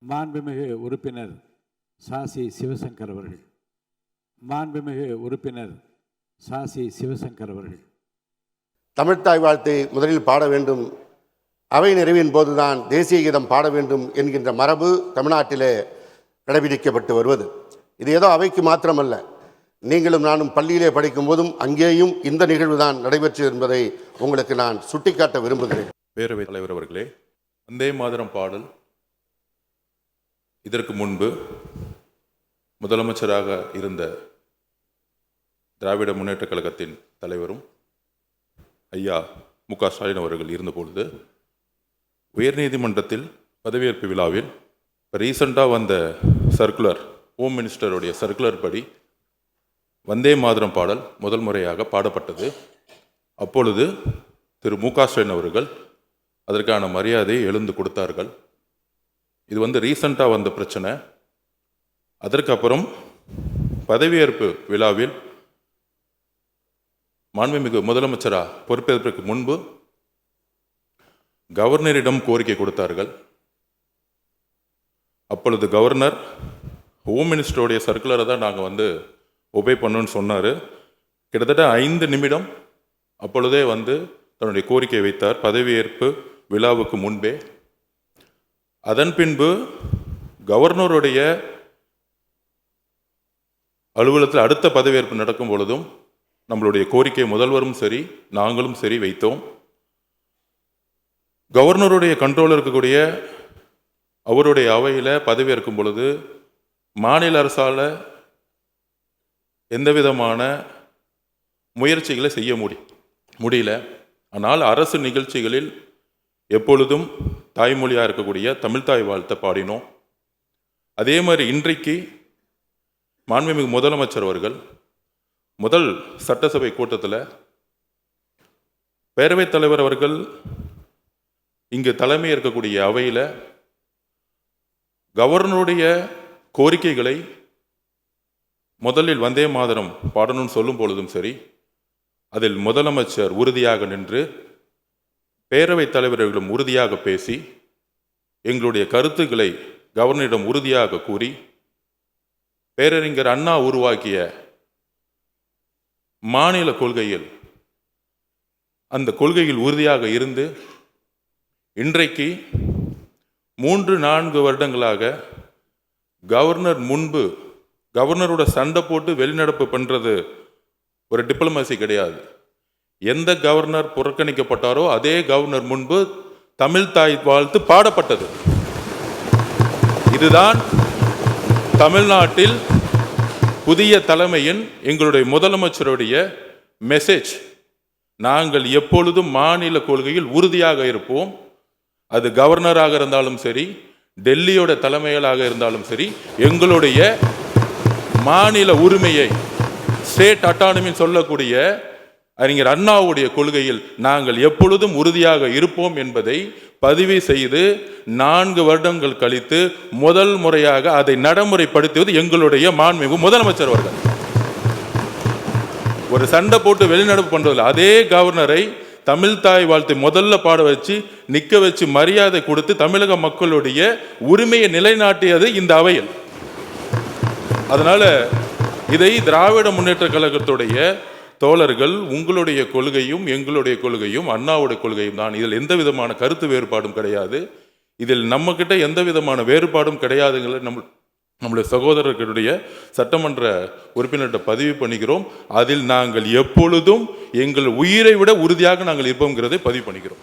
மாண்புமிகு உறுப்பினர் சாசி சிவசங்கர் அவர்கள். மாண்புமிகு உறுப்பினர் சாசி சிவசங்கர் அவர்கள். தமிழ்த்தாய் வாழ்த்தை முதலில் பாட வேண்டும், அவை நிறைவின் போதுதான் தேசிய கீதம் பாட வேண்டும் என்கின்ற மரபு தமிழ்நாட்டிலே கடைபிடிக்கப்பட்டு வருவது. இது ஏதோ அவைக்கு மாத்திரமல்ல, நீங்களும் நானும் பள்ளியிலே படிக்கும் போதும் அங்கேயும் இந்த நிகழ்வுதான் நடைபெற்று என்பதை உங்களுக்கு நான் சுட்டிக்காட்ட விரும்புகிறேன். பேரவைத் தலைவர் அவர்களே, வந்தே மாதரம் பாடல் இதற்கு முன்பு முதலமைச்சராக இருந்த திராவிட முன்னேற்றக் கழகத்தின் தலைவரும் ஐயா மு.க. ஸ்டாலின் அவர்கள் இருந்தபொழுது உயர்நீதிமன்றத்தில் பதவியேற்பு விழாவில் ரீசண்டாக வந்த சர்க்குலர், ஹோம் மினிஸ்டருடைய சர்க்குலர் படி வந்தே மாதரம் பாடல் முதல் முறையாக பாடப்பட்டது. அப்பொழுது திரு மு.க. ஸ்டாலின் அவர்கள் அதற்கான மரியாதையை எழுந்து கொடுத்தார்கள். இது ரீசண்டாக வந்த பிரச்சனை. அதற்கப்புறம் பதவியேற்பு விழாவில் மாண்புமிகு முதலமைச்சராக பொறுப்பேற்பதற்கு முன்பு கவர்னரிடம் கோரிக்கை கொடுத்தார்கள். அப்பொழுது கவர்னர் ஹோம் மினிஸ்டருடைய சர்க்குலரை தான் நாங்கள் ஒபே பண்ணணும்னு சொன்னார். கிட்டத்தட்ட 5 நிமிடம் அப்பொழுதே தன்னுடைய கோரிக்கை வைத்தார் பதவியேற்பு விழாவுக்கு முன்பே. அதன் பின்பு கவர்னருடைய அலுவலகத்தில் அடுத்த பதவியேற்பு நடக்கும் பொழுதும் நம்மளுடைய கோரிக்கை முதல்வரும் சரி நாங்களும் சரி வைத்தோம். கவர்னருடைய கண்ட்ரோலில் இருக்கக்கூடிய அவருடைய அவையில் பதவியேற்கும் பொழுது மாநில அரசால் எந்த விதமான முயற்சிகளை செய்ய முடியல. ஆனால் அரசு நிகழ்ச்சிகளில் எப்பொழுதும் தாய்மொழியாக இருக்கக்கூடிய தமிழ்த்தாய் வாழ்த்தை பாடினோம். அதே மாதிரி இன்றைக்கு மாண்புமிகு முதலமைச்சர் அவர்கள் முதல் சட்டசபை கூட்டத்தில் பேரவைத் தலைவர் அவர்கள் இங்கு தலைமை இருக்கக்கூடிய அவையில் கவர்னருடைய கோரிக்கைகளை முதலில் வந்தே மாதரம் பாடணும்னு சொல்லும் பொழுதும் சரி, அதில் முதலமைச்சர் உறுதியாக நின்று பேரவைத் தலைவர்களும் உறுதியாக பேசி எங்களுடைய கருத்துக்களை கவர்னரிடம் உறுதியாக கூறி பேரறிஞர் அண்ணா உருவாக்கிய மாநில கொள்கையில் அந்த கொள்கையில் உறுதியாக இருந்து இன்றைக்கு 3-4 வருடங்களாக கவர்னர் முன்பு கவர்னரோட சண்டை போட்டு வெளிநடப்பு பண்ணுறது ஒரு டிப்ளமசி கிடையாது. எந்த கவர்னர் புறக்கணிக்கப்பட்டாரோ அதே கவர்னர் முன்பு தமிழ்த்தாய் வாழ்த்து பாடப்பட்டது. இதுதான் தமிழ்நாட்டில் புதிய தலைமையின் எங்களுடைய முதலமைச்சருடைய மெசேஜ். நாங்கள் எப்பொழுதும் மாநில கொள்கையில் உறுதியாக இருப்போம். அது கவர்னராக இருந்தாலும் சரி, டெல்லியோட தலைமைகளாக இருந்தாலும் சரி, எங்களுடைய மாநில உரிமையை ஸ்டேட் அட்டானமின்னு சொல்லக்கூடிய அறிஞர் அண்ணாவுடைய கொள்கையில் நாங்கள் எப்பொழுதும் உறுதியாக இருப்போம் என்பதை பதிவு செய்து 4 வருடங்கள் கழித்து முதல் முறையாக அதை நடைமுறைப்படுத்துவது எங்களுடைய மாண்புமிகு முதலமைச்சர் அவர்கள். ஒரு சண்டை போட்டு வெளிநடப்பு பண்றதில்லை. அதே கவர்னரை தமிழ்த்தாய் வாழ்த்தை முதல்ல பாட வச்சு நிற்க வச்சு மரியாதை கொடுத்து தமிழக மக்களுடைய உரிமையை நிலைநாட்டியது இந்த அவையில். அதனால இதை திராவிட முன்னேற்ற கழகத்துடைய தோழர்கள், உங்களுடைய கொள்கையும் எங்களுடைய கொள்கையும் அண்ணாவுடைய கொள்கையும் தான். இதில் எந்த விதமான கருத்து வேறுபாடும் கிடையாது. இதில் நம்ம கிட்ட எந்த விதமான வேறுபாடும் கிடையாதுங்களை நம்முடைய சகோதரர்களுடைய சட்டமன்ற உறுப்பினர்கிட்ட பதிவு பண்ணிக்கிறோம். அதில் நாங்கள் எப்பொழுதும் எங்கள் உயிரை விட உறுதியாக நாங்கள் இருப்போங்கிறதை பதிவு பண்ணிக்கிறோம்.